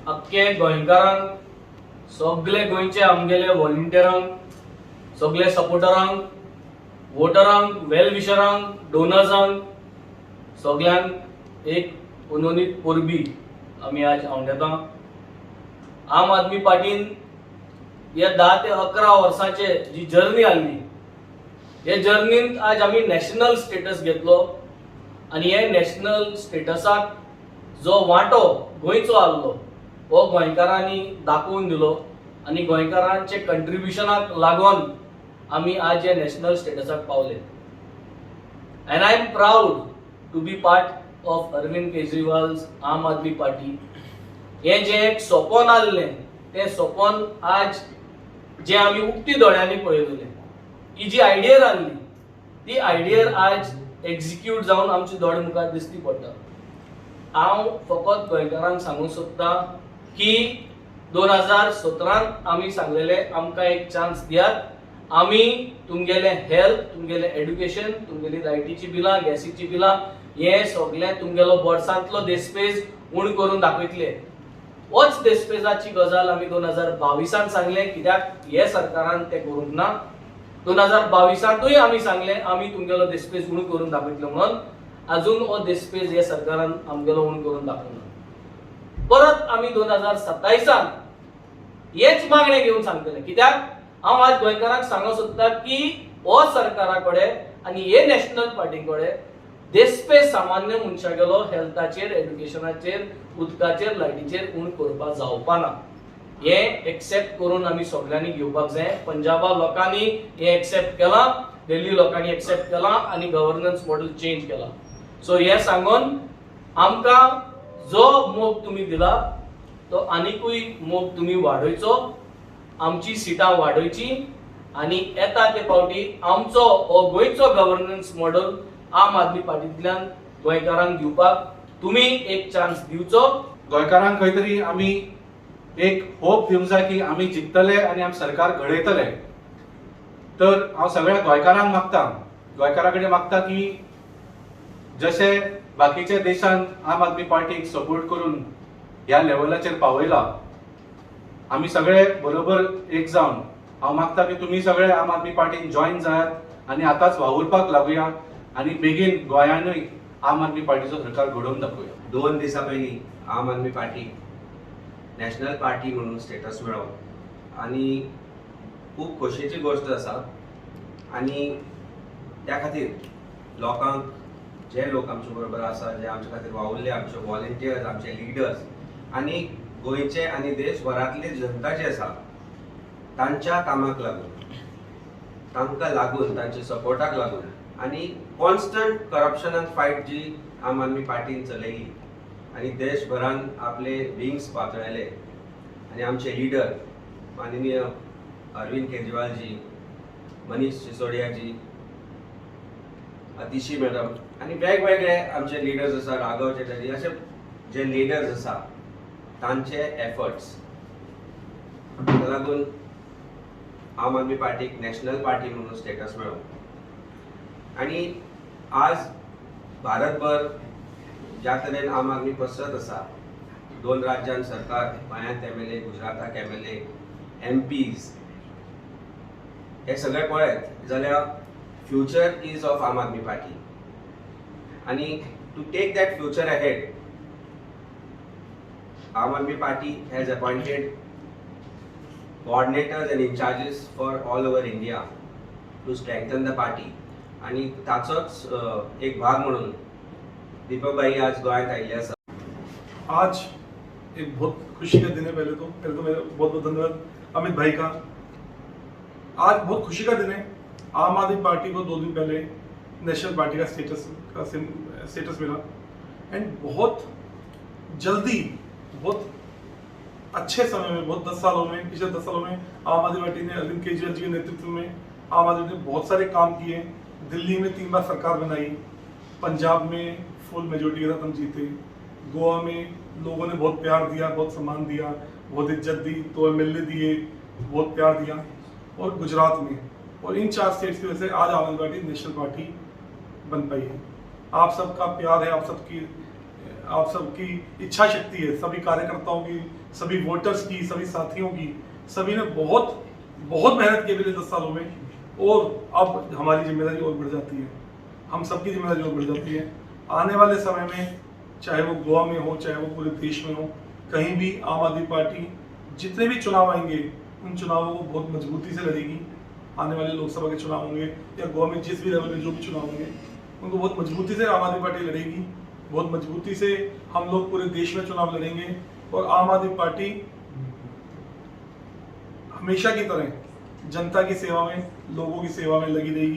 अख्खे गोंयकारांक, सगळे गोंयचे आमगेले व्हॉलंटियरांक, सगळे सपोर्टरांक, वोटरांक, वेल विशरांक, डोनर्सांक सगळ्यांक एक उनोनीत परबी आमी आज हांव येता। आम आदमी पार्टीन या 10 ते 11 वर्सांचे जी जर्नी आसली, हे जर्नींत आज आमी नॅशनल स्टेटस घेतलो आणि हे नॅशनल स्टेटसाक जो वांटो गोंयचो आसलो हो गोंयकारांनी दाखोवन दिलो आणि गोंयकारांचे कंट्रिब्युशनाक लागून आमी आज हे नॅशनल स्टेटसाक पावले। And I am proud to be part of Arvind Kejriwal's Aam Aadmi party. हे जे एक स्वप्न आसलें ते स्वप्न आज जे आमी उक्ती दोळ्यांनी पळयलें, ही जी आयडियर आसली ती आयडियर आज एक्झिक्यूट जावन आमच्या दोळे मुखार दिसती पडटा। हांव फकत गोंयकारांक सांगूंक सोदता की 2017 आमी सांगलेले आमकां एक चान्स दियात, आमी तुमगेले हेल्थ, तुमगेले एड्युकेशन, तुमगेली लायटीची बिलां, गॅसीची बिलां हे सगळें तुमगेलो बोर्सांतलो देस्पेज उण करून दाखयतले। होच देस्पेजाची गजाल आमी 2022 सांगले, कित्याक हे सरकारान ते करूंक ना। 2022 आमी सांगले आमी तुमगेलो देस्पेज उण करून दाखयतलो म्हणून, अजून हो देस्पेज हे सरकारान आमगेलो उण करून दाखयना। परत आमी 2027 हेच मागणे घेवन सांगतले, कित्याक हांव आज गोंयकारांक सांगूंक सोदता की हो सरकारा कडेन आनी हे नॅशनल पार्टी कडेन देस्पेज सामान्य मनशागेलो हेल्थाचेर, एड्युकेशनाचेर, उदकाचेर, लायटीचेर उण करपाक जावपा ना। हे एक्सेप्ट करून आमी सगळ्यांनी घेवपाक जाय। पंजाबा लोकांनी हे एक्सेप्ट केला, दिल्ली लोकांनी एक्सेप्ट केला आणि गव्हर्नन्स मॉडेल चेंज केला। सो हे सांगून आमकां जो मोग तुम्ही दिला तो आनिकूय मोग तुम्ही वाडोवचो, आमची सिटां वाडोवची आणि येता ते फावटी आमचो हो गोंयचो गव्हर्नन्स मॉडेल आम आदमी पार्टींतल्यान गोंयकारांक दिवपाक तुम्ही एक चान्स दिवचो। गोंयकारांक खंय तरी आमी एक होप दिवंक जाय की आमी जिखतले आनी आमी सरकार घडयतले। तर हांव सगळ्या गोंयकारांक मागता, गोंयकारा कडेन मागता की जशे बाकीच्या देशांत आम आदमी पार्टीक सपोर्ट करून ह्या लेवलाचेर पावयला, आमी सगळे बरोबर एक जावन हांव मागता की तुम्ही सगळे आम आदमी पार्टीन जॉइन जायात आनी आतांच वावुरपाक लागुया आनी बेगीन गोंयानूय आम आदमी पार्टीचो सरकार घडोवन दाखोवया। 2 दिसां पयलीं आम आदमी पार्टी नॅशनल पार्टी म्हणून स्टेटस मेळ्ळो आनी खूब खोशयेची गोश्ट आसा। आनी त्या खातीर लोकांक, जे लोक आमचे बरोबर आसा, जे आमचे खातीर वावुरले, आमचे व्हॉलंटियर्स, आमचे लिडर्स आनी गोंयचे आनी देशभरांतली जनता जी आसा तांच्या कामाक लागून, तांकां लागून, तांच्या सपोर्टाक लागून आनी कॉन्स्टंट करप्शनाक फायट जी आम आदमी पार्टीन चलयली आनी देशभरान आपले विंग्स पातळयले आनी आमचे लिडर माननीय अरविंद केजरीवाल जी, मनीष सिसोडिया जी, अतिशी मॅडम आनी वेगवेगळे आमचे लिडर्स आसा, राघव चॅटर्जी, असे जे लिडर्स आसा तांचे एफर्ट्स लागून आम आदमी पार्टीक नॅशनल पार्टी म्हणून स्टेटस मेळ्ळो। आनी आज भारतभर ज्या तरेन आम आदमी पसरत आसा, 2 राज्यांत सरकार, गोंयांत एमएलए, गुजराताक एमएलए, एमपीज, हे सगळे पळयत जाल्यार future is of Aam Aadmi Party. आनी to take that future ahead, Aam Aadmi Party has appointed coordinators and in charges for all over India to strengthen the party। आणि ताचोच एक भाग म्हणून दीपक भाई आज गोंयांत आयिल्ले आसा। आज एक बहुत खुशी का दिन है। पहले तो मेरा बहुत बहुत धन्यवाद अमित भाई का। आज बहुत खुशी का दिन है। आम आदमी पार्टी को 2 दिन पहले नेशनल पार्टी का स्टेटस मिला एंड बहुत जल्दी, बहुत अच्छे समय में, बहुत 10 सालों में, पिछले 10 सालों में आम आदमी पार्टी ने अरविंद केजरीवाल जी के नेतृत्व में आम आदमी ने बहुत सारे काम किए। दिल्ली में 3 बार सरकार बनाई, पंजाब में फुल मेजोरिटी के साथ हम जीते, गोवा में लोगों ने बहुत प्यार दिया, बहुत सम्मान दिया, बहुत इज्जत दी, 2 एमएलए दिए, बहुत प्यार दिया, और गुजरात में, और इन 4 स्टेट्स की वजह से आज आम आदमी पार्टी नेशनल पार्टी बन पाई है। आप सबका प्यार है, आप सबकी आप सबकी इच्छा शक्ति है, सभी कार्यकर्ताओं की, सभी वोटर्स की, सभी साथियों की, सभी ने बहुत बहुत मेहनत की पिछले 10 सालों में, और अब हमारी जिम्मेदारी और बढ़ जाती है, हम सबकी जिम्मेदारी और बढ़ जाती है। आने वाले समय में चाहे वो गोवा में हो, चाहे वो पूरे देश में हो, कहीं भी आम आदमी पार्टी जितने भी चुनाव आएंगे उन चुनावों को बहुत मजबूती से लड़ेगी। आने वाले लोकसभा के चुनाव होंगे या गोवा में जिस भी लेवल में जो भी चुनाव होंगे उनको बहुत मजबूती से आम आदमी पार्टी लड़ेगी, बहुत मजबूती से हम लोग पूरे देश में चुनाव लड़ेंगे, और आम आदमी पार्टी हमेशा की तरह जनता की सेवा में, लोगों की सेवा में लगी रहेगी।